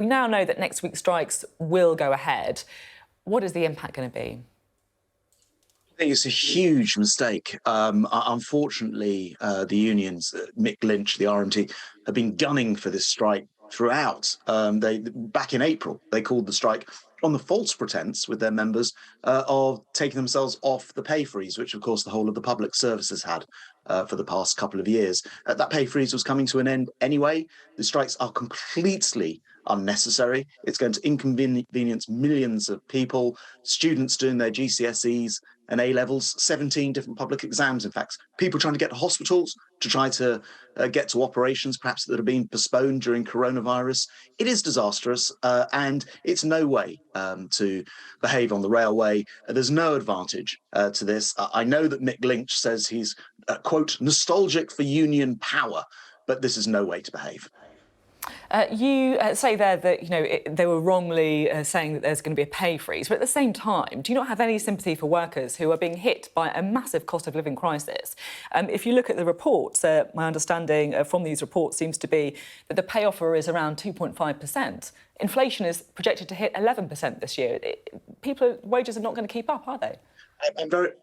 We now know that next week's strikes will go ahead. What is the impact going to be? I think it's a huge mistake. Unfortunately, the unions, Mick Lynch, the RMT, have been gunning for this strike throughout. Back in April, they called the strike on the false pretense with their members of taking themselves off the pay freeze, which, of course, the whole of the public services had for the past couple of years. That pay freeze was coming to an end anyway. The strikes are completely unnecessary. It's going to inconvenience millions of people, students doing their GCSEs and A-levels, 17 different public exams, in fact, people trying to get to hospitals, to try to get to operations, perhaps that are being postponed during coronavirus. It is disastrous, and it's no way to behave on the railway. There's no advantage to this. I know that Mick Lynch says he's, quote, nostalgic for union power, but this is no way to behave. You say there that they were wrongly saying that there's going to be a pay freeze, but at the same time, do you not have any sympathy for workers who are being hit by a massive cost of living crisis? If you look at the reports, my understanding from these reports seems to be that the pay offer is around 2.5%. Inflation is projected to hit 11% this year. Wages are not going to keep up, are they?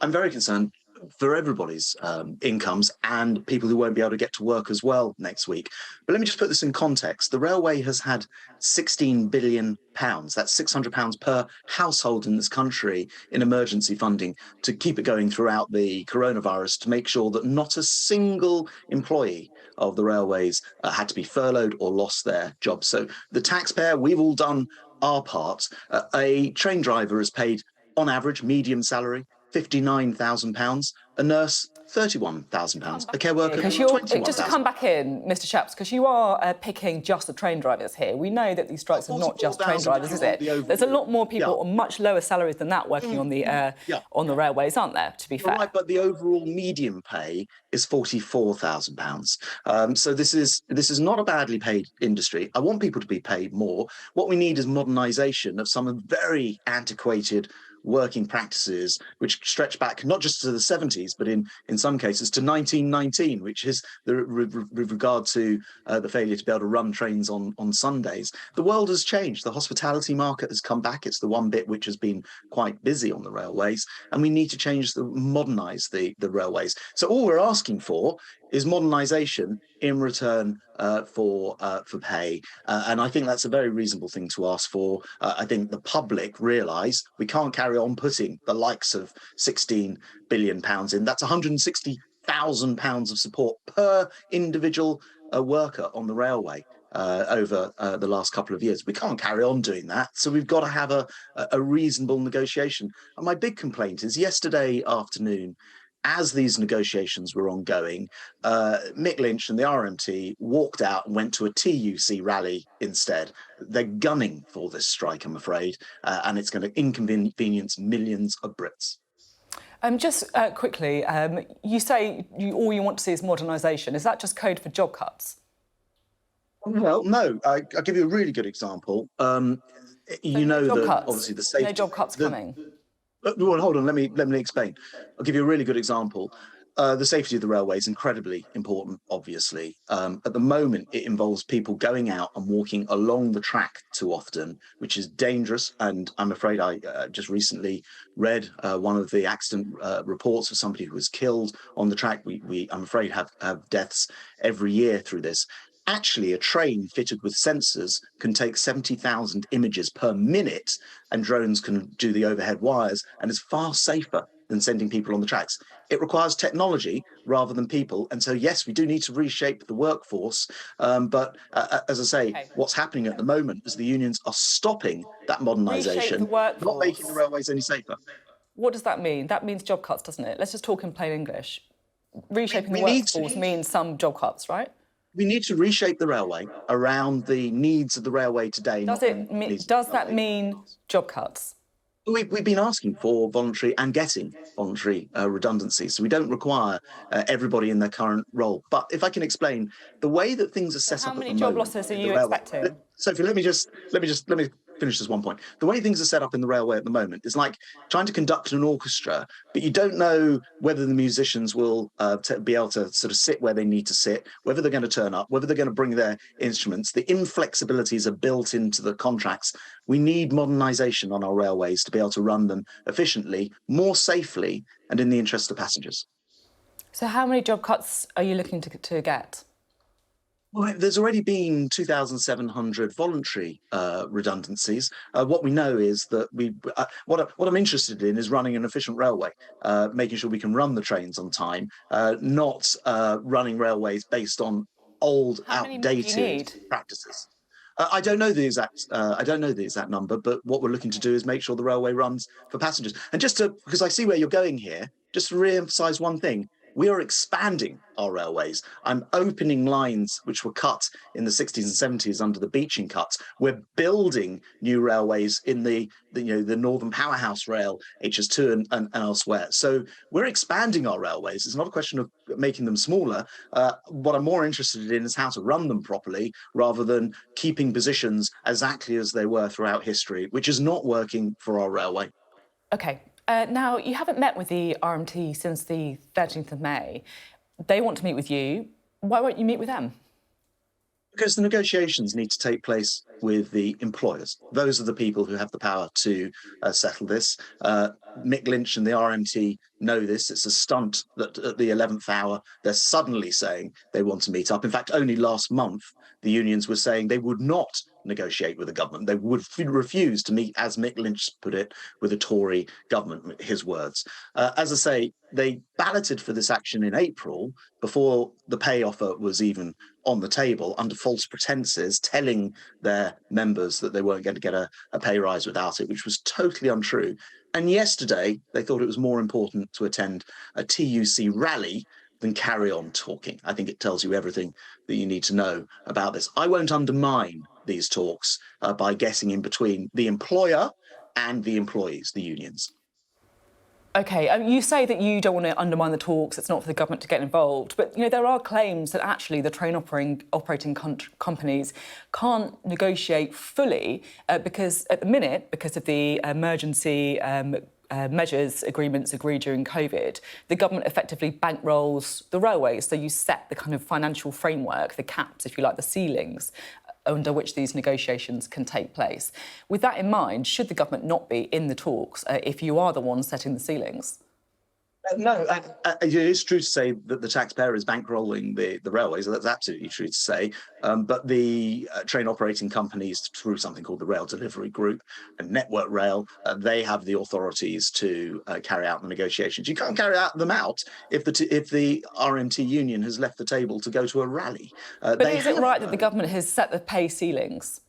I'm very concerned for everybody's incomes and people who won't be able to get to work as well next week. But let me just put this in context. The railway has had £16 billion, that's £600 per household in this country, in emergency funding to keep it going throughout the coronavirus, to make sure that not a single employee of the railways had to be furloughed or lost their job. So the taxpayer, we've all done our part. A train driver is paid, on average, medium salary, £59,000, a nurse, £31,000, a care worker, £21,000. Just to come back in, Mr Shapps, because you are picking just the train drivers here. We know that these strikes are not just train drivers, is it? There's a lot more people on much lower salaries than that working on the railways, aren't there, to be fair? Right, but the overall median pay is £44,000. So this is not a badly paid industry. I want people to be paid more. What we need is modernisation of some very antiquated working practices which stretch back not just to the 70s, but in some cases to 1919, which is with regard to the failure to be able to run trains on Sundays. The world has changed. The hospitality market has come back. It's the one bit which has been quite busy on the railways, and we need to modernise the railways. So all we're asking for is modernisation in return for pay. And I think that's a very reasonable thing to ask for. I think the public realise we can't carry on putting the likes of £16 billion in. That's £160,000 of support per individual worker on the railway over the last couple of years. We can't carry on doing that. So we've got to have a reasonable negotiation. And my big complaint is yesterday afternoon, as these negotiations were ongoing, Mick Lynch and the RMT walked out and went to a TUC rally instead. They're gunning for this strike, I'm afraid, and it's going to inconvenience millions of Brits. Just quickly, you say all you want to see is modernisation. Is that just code for job cuts? Well, no. I'll give you a really good example. You know that obviously the safety... No job cuts coming. Well, hold on, let me explain. I'll give you a really good example. The safety of the railway is incredibly important, obviously. At the moment, it involves people going out and walking along the track too often, which is dangerous. And I'm afraid I just recently read one of the accident reports of somebody who was killed on the track. We I'm afraid, have deaths every year through this. Actually, a train fitted with sensors can take 70,000 images per minute, and drones can do the overhead wires, and is far safer than sending people on the tracks. It requires technology rather than people. And so, yes, we do need to reshape the workforce. But as I say, what's happening at the moment is the unions are stopping that modernisation, not making the railways any safer. What does that mean? That means job cuts, doesn't it? Let's just talk in plain English. Reshaping the workforce means some job cuts, right? We need to reshape the railway around the needs of the railway today. Does that mean job cuts? We've been asking for voluntary and getting voluntary redundancy, so we don't require everybody in their current role. But if I can explain, the way that things are set up at the moment... How many job losses are you expecting? Sophie, let me finish this one point. The way things are set up in the railway at the moment is like trying to conduct an orchestra, but you don't know whether the musicians will be able to sort of sit where they need to sit, whether they're going to turn up, whether they're going to bring their instruments. The inflexibilities are built into the contracts. We need modernisation on our railways to be able to run them efficiently, more safely, and in the interest of passengers. So how many job cuts are you looking to get? Well, there's already been 2,700 voluntary redundancies. What we know is that what I'm interested in is running an efficient railway, making sure we can run the trains on time, not running railways based on old, outdated practices. I don't know the exact number, but what we're looking to do is make sure the railway runs for passengers. And because I see where you're going here, just to re-emphasise one thing. We are expanding our railways. I'm opening lines which were cut in the 60s and 70s under the Beeching cuts. We're building new railways in the Northern Powerhouse Rail, HS2 and elsewhere. So we're expanding our railways. It's not a question of making them smaller. What I'm more interested in is how to run them properly rather than keeping positions exactly as they were throughout history, which is not working for our railway. OK. Now, you haven't met with the RMT since the 13th of May. They want to meet with you. Why won't you meet with them? Because the negotiations need to take place with the employers. Those are the people who have the power to settle this. Mick Lynch and the RMT know this. It's a stunt that at the 11th hour, they're suddenly saying they want to meet up. In fact, only last month, the unions were saying they would not negotiate with the government. They would refuse to meet, as Mick Lynch put it, with a Tory government, his words. As I say, they balloted for this action in April before the pay offer was even on the table under false pretenses, telling their members that they weren't going to get a pay rise without it, which was totally untrue. And yesterday, they thought it was more important to attend a TUC rally than carry on talking. I think it tells you everything that you need to know about this. I won't undermine these talks by getting in between the employer and the employees, the unions. OK, you say that you don't want to undermine the talks, it's not for the government to get involved, but there are claims that actually the train operating companies can't negotiate fully because at the minute, because of the emergency measures agreements agreed during COVID, the government effectively bankrolls the railways. So you set the kind of financial framework, the caps, if you like, the ceilings under which these negotiations can take place. With that in mind, should the government not be in the talks if you are the one setting the ceilings? No, it is true to say that the taxpayer is bankrolling the railways. That's absolutely true to say. But the train operating companies, through something called the Rail Delivery Group and Network Rail, they have the authorities to carry out the negotiations. You can't carry them out if the RMT union has left the table to go to a rally. But is it right that the government has set the pay ceilings?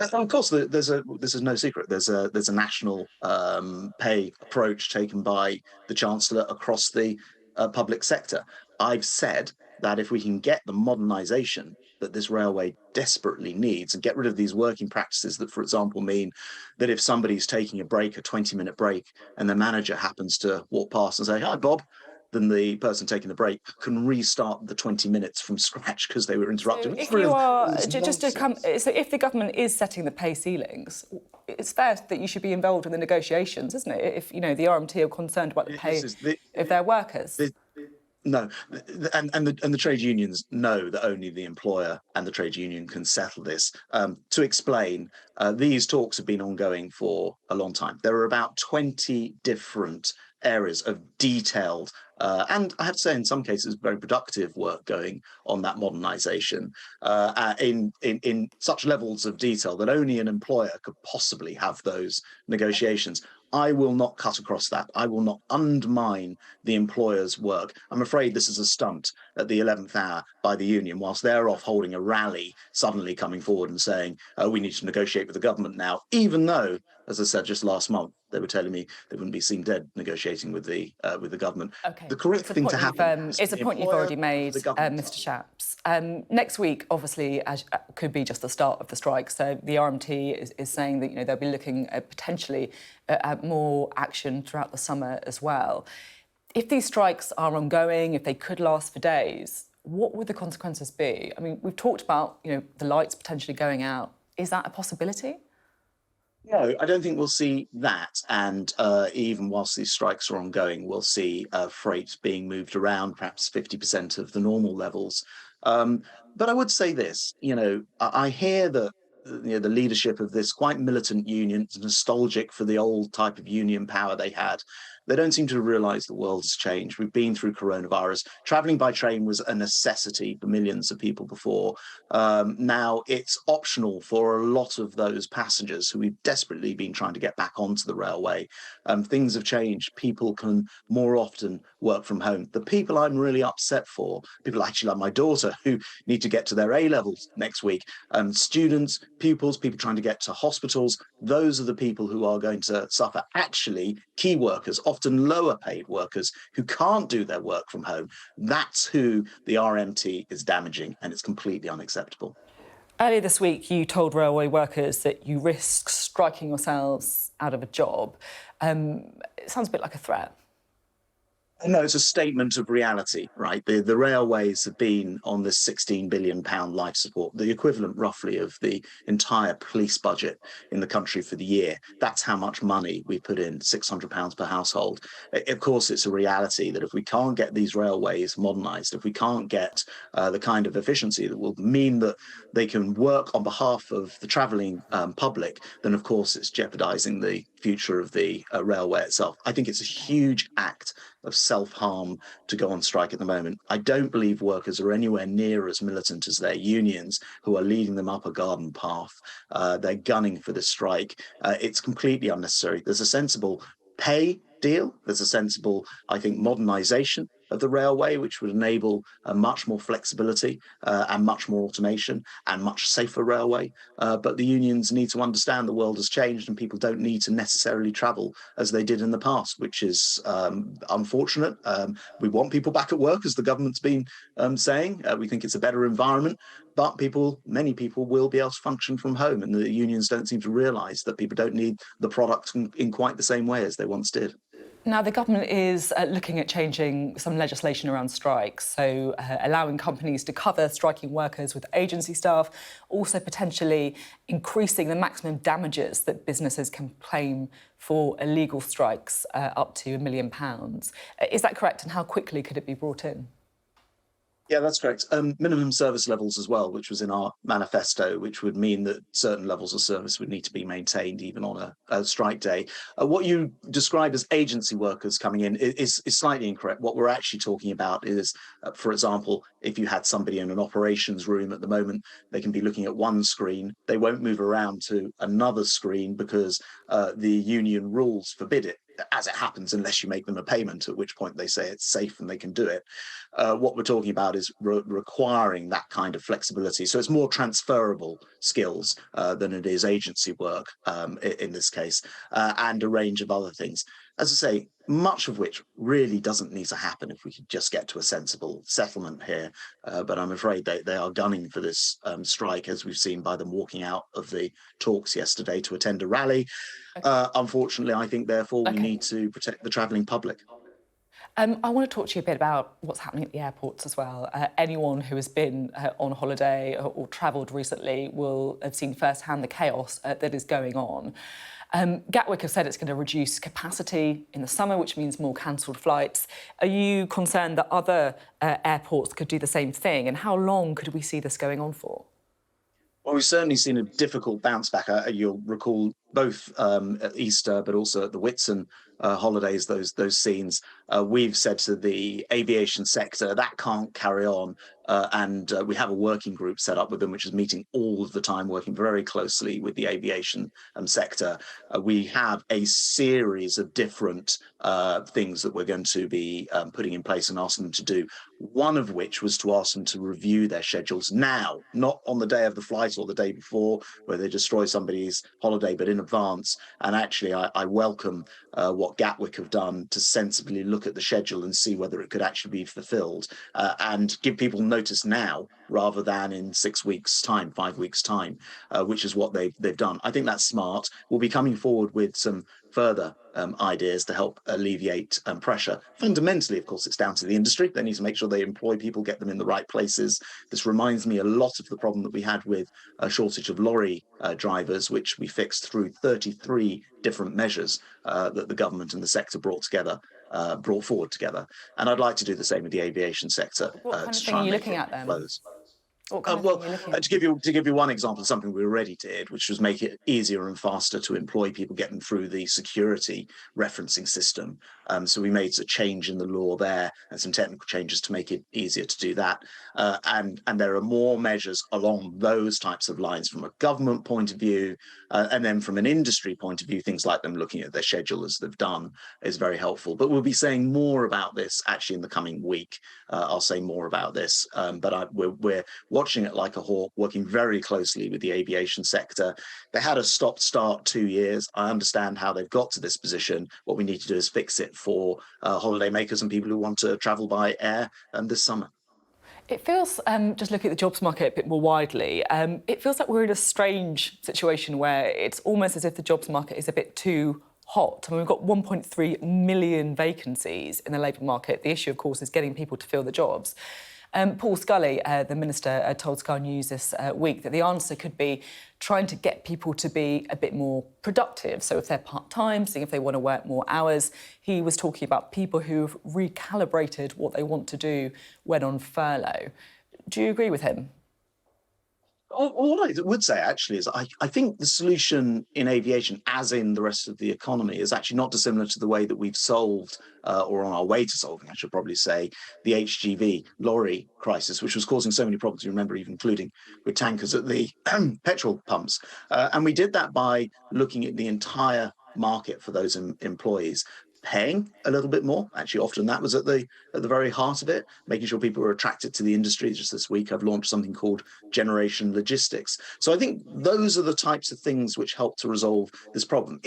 Of course, this is no secret. There's a national pay approach taken by the Chancellor across the public sector. I've said that if we can get the modernisation that this railway desperately needs and get rid of these working practices that, for example, mean that if somebody's taking a break, a 20-minute break, and the manager happens to walk past and say, "Hi, Bob," then the person taking the break can restart the 20 minutes from scratch because they were interrupted. So if you are, so if the government is setting the pay ceilings, it's fair that you should be involved in the negotiations, isn't it? If the RMT are concerned about the pay of their workers. No, and the trade unions know that only the employer and the trade union can settle this. To explain, these talks have been ongoing for a long time. There are about 20 different areas of detailed and I have to say, in some cases, very productive work going on that modernisation in such levels of detail that only an employer could possibly have those negotiations. I will not cut across that. I will not undermine the employer's work. I'm afraid this is a stunt at the 11th hour by the union, whilst they're off holding a rally, suddenly coming forward and saying, we need to negotiate with the government now, even though, as I said just last month, they were telling me they wouldn't be seen dead negotiating with the government. Okay. The correct thing to happen is a point you've already made, Mr. Shapps. Next week, obviously, could be just the start of the strike. So the RMT is saying that they'll be looking at potentially at more action throughout the summer as well. If these strikes are ongoing, if they could last for days, what would the consequences be? I mean, we've talked about the lights potentially going out. Is that a possibility? No, I don't think we'll see that. And even whilst these strikes are ongoing, we'll see freight being moved around, perhaps 50% of the normal levels. Um, but I would say this, I hear that the leadership of this quite militant union is nostalgic for the old type of union power they had. They don't seem to realize the world has changed. We've been through coronavirus. Traveling by train was a necessity for millions of people before. Now it's optional for a lot of those passengers who we've desperately been trying to get back onto the railway. Things have changed. People can more often work from home. The people I'm really upset for, people actually like my daughter who need to get to their A levels next week, students, pupils, people trying to get to hospitals, those are the people who are going to suffer. Actually, key workers, often lower paid workers who can't do their work from home, that's who the RMT is damaging, and it's completely unacceptable. Earlier this week, you told railway workers that you risk striking yourselves out of a job. It sounds a bit like a threat. No, it's a statement of reality, right? The railways have been on this £16 billion life support, the equivalent roughly of the entire police budget in the country for the year. That's how much money we put in, £600 per household. Of course, it's a reality that if we can't get these railways modernised, if we can't get the kind of efficiency that will mean that they can work on behalf of the travelling public, then of course it's jeopardising the future of the railway itself. I think it's a huge act of self-harm to go on strike at the moment. I don't believe workers are anywhere near as militant as their unions, who are leading them up a garden path. They're gunning for this strike. It's completely unnecessary. There's a sensible pay deal. There's a sensible, I think, modernisation of the railway, which would enable much more flexibility and much more automation and much safer railway. But the unions need to understand the world has changed and people don't need to necessarily travel as they did in the past, which is unfortunate. We want people back at work, as the government's been saying. We think it's a better environment, but many people will be able to function from home, and the unions don't seem to realise that people don't need the product in quite the same way as they once did. Now, the government is looking at changing some legislation around strikes, so allowing companies to cover striking workers with agency staff, also potentially increasing the maximum damages that businesses can claim for illegal strikes up to £1 million. Is that correct, and how quickly could it be brought in? Yeah, that's correct. Minimum service levels as well, which was in our manifesto, which would mean that certain levels of service would need to be maintained even on a strike day. What you describe as agency workers coming in is slightly incorrect. What we're actually talking about is, for example, if you had somebody in an operations room at the moment, they can be looking at one screen. They won't move around to another screen because the union rules forbid it, as it happens, unless you make them a payment, at which point they say it's safe and they can do it. What we're talking about is requiring that kind of flexibility. So it's more transferable skills than it is agency work in this case, and a range of other things. As I say, much of which really doesn't need to happen if we could just get to a sensible settlement here. But I'm afraid they are gunning for this strike, as we've seen by them walking out of the talks yesterday to attend a rally. Unfortunately, I think, therefore, we need to protect the travelling public. I want to talk to you a bit about what's happening at the airports as well. Anyone who has been on holiday or travelled recently will have seen firsthand the chaos that is going on. Gatwick have said it's going to reduce capacity in the summer, which means more cancelled flights. Are you concerned that other airports could do the same thing? And how long could we see this going on for? Well, we've certainly seen a difficult bounce back. You'll recall both at Easter, but also at the Whitsun holidays, those scenes. We've said to the aviation sector that can't carry on, and we have a working group set up with them, which is meeting all of the time, working very closely with the aviation sector. We have a series of different things that we're going to be putting in place and asking them to do. One of which was to ask them to review their schedules now, not on the day of the flight or the day before, where they destroy somebody's holiday, but in advance. And actually, I welcome what Gatwick have done to sensibly look at the schedule and see whether it could actually be fulfilled, and give people notice now rather than in 6 weeks' time, 5 weeks' time, which is what they've done. I think that's smart. We'll be coming forward with some further ideas to help alleviate pressure. Fundamentally, of course, it's down to the industry. They need to make sure they employ people, get them in the right places. This reminds me a lot of the problem that we had with a shortage of lorry drivers, which we fixed through 33 different measures that the government and the sector brought forward together. And I'd like to do the same with the aviation sector What kind to of thing try are and you make looking it at then? flows. What kind of thing are you looking at? To give you one example of something we already did, which was make it easier and faster to employ people, get them through the security referencing system. So we made a change in the law there and some technical changes to make it easier to do that. And there are more measures along those types of lines from a government point of view, and then from an industry point of view, things like them looking at their schedule as they've done is very helpful. But we'll be saying more about this actually in the coming week. I'll say more about this, but we're watching it like a hawk, working very closely with the aviation sector. They had a stop-start 2 years. I understand how they've got to this position. What we need to do is fix it for holiday makers and people who want to travel by air this summer. It feels, just looking at the jobs market a bit more widely, it feels like we're in a strange situation where it's almost as if the jobs market is a bit too hot. I mean, we've got 1.3 million vacancies in the labour market. The issue, of course, is getting people to fill the jobs. Paul Scully, the minister, told Sky News this week that the answer could be trying to get people to be a bit more productive. So if they're part-time, seeing if they want to work more hours. He was talking about people who've recalibrated what they want to do when on furlough. Do you agree with him? All I would say actually is I think the solution in aviation, as in the rest of the economy, is actually not dissimilar to the way that we've solved, or on our way to solving, I should probably say, the HGV lorry crisis, which was causing so many problems, you remember, even including with tankers at the petrol pumps. And we did that by looking at the entire market for those employees, paying a little bit more. Actually, often that was at the very heart of it, making sure people were attracted to the industry. Just this week, I've launched something called Generation Logistics. So I think those are the types of things which help to resolve this problem.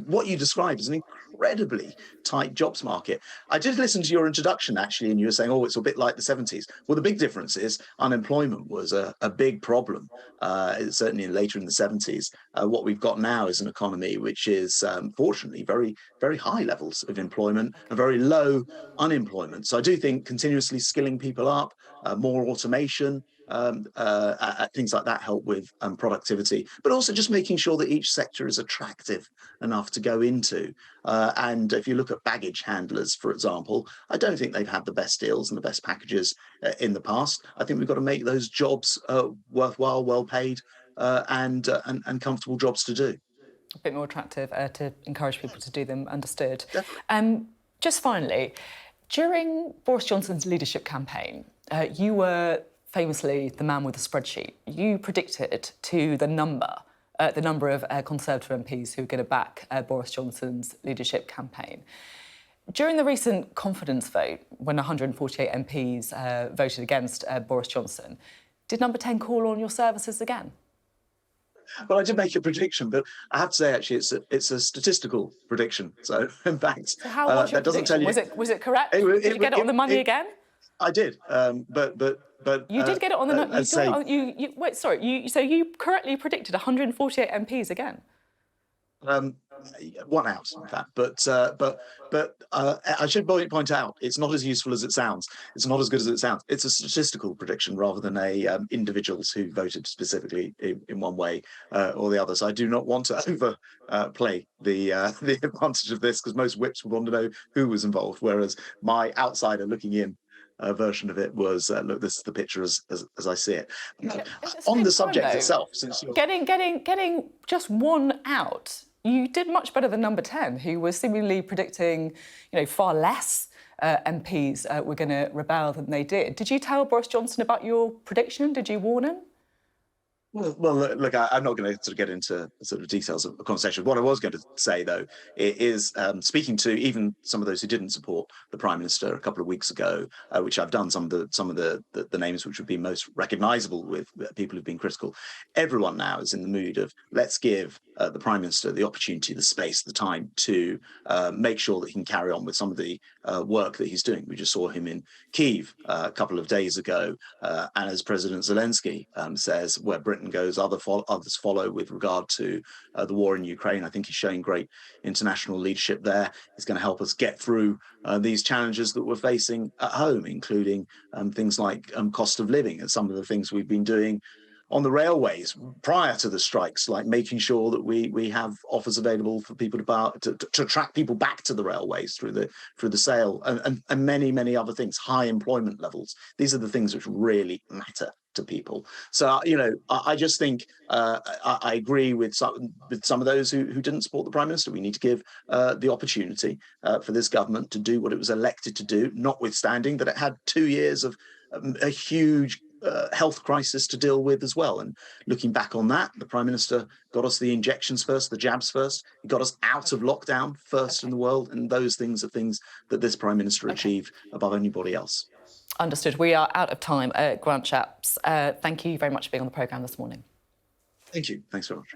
What you described as an incredibly tight jobs market. I did listen to your introduction, actually, and you were saying, oh, it's a bit like the 70s. Well, the big difference is unemployment was a big problem, certainly later in the 70s. What we've got now is an economy which is, fortunately, very, very high levels of employment and very low unemployment. So I do think continuously skilling people up, more automation, things like that help with productivity, but also just making sure that each sector is attractive enough to go into. And if you look at baggage handlers, for example, I don't think they've had the best deals and the best packages in the past. I think we've got to make those jobs worthwhile, well paid, and comfortable jobs to do. A bit more attractive to encourage people to do them, understood. Definitely. Just finally, during Boris Johnson's leadership campaign, you were famously the man with the spreadsheet. You predicted to the number of Conservative MPs who were going to back Boris Johnson's leadership campaign. During the recent confidence vote, when 148 MPs voted against Boris Johnson, did number 10 call on your services again? Well, I did make a prediction, but I have to say, actually, it's a statistical prediction. So, in fact, so how was your that doesn't prediction? tell you. Was it correct? Did you get it on the money again? I did, but you did get it on the money. Wait, sorry. So you correctly predicted 148 MPs again. One out, in fact, but I should point out it's not as useful as it sounds. It's not as good as it sounds. It's a statistical prediction rather than individuals who voted specifically in one way or the other. So I do not want to overplay the advantage of this, because most whips would want to know who was involved, whereas my outsider looking in version of it was, look, this is the picture as I see it. On the subject itself, since you're getting just one out, you did much better than number 10, who was seemingly predicting, far less MPs were going to rebel than they did. Did you tell Boris Johnson about your prediction? Did you warn him? Well, look, I'm not going to sort of get into sort of details of the conversation. What I was going to say, though, is speaking to even some of those who didn't support the Prime Minister a couple of weeks ago, which I've done, some of the names which would be most recognisable with people who've been critical. Everyone now is in the mood of let's give the Prime Minister the opportunity, the space, the time to make sure that he can carry on with some of the work that he's doing. We just saw him in Kyiv a couple of days ago, and as President Zelensky says, where Britain goes, others follow with regard to the war in Ukraine. I think he's showing great international leadership there. He's going to help us get through these challenges that we're facing at home, including things like cost of living and some of the things we've been doing on the railways prior to the strikes, like making sure that we have offers available for people to attract people back to the railways through the sale, and many other things, high employment levels. These are the things which really matter to people. So I just think I agree with some of those who didn't support the Prime Minister. We need to give the opportunity for this government to do what it was elected to do, notwithstanding that it had 2 years of a huge health crisis to deal with as well. And looking back on that, the Prime Minister got us the injections first, the jabs first. He got us out of lockdown first in the world. And those things are things that this Prime Minister achieved above anybody else. Understood. We are out of time. Grant Shapps, thank you very much for being on the programme this morning. Thank you. Thanks very much.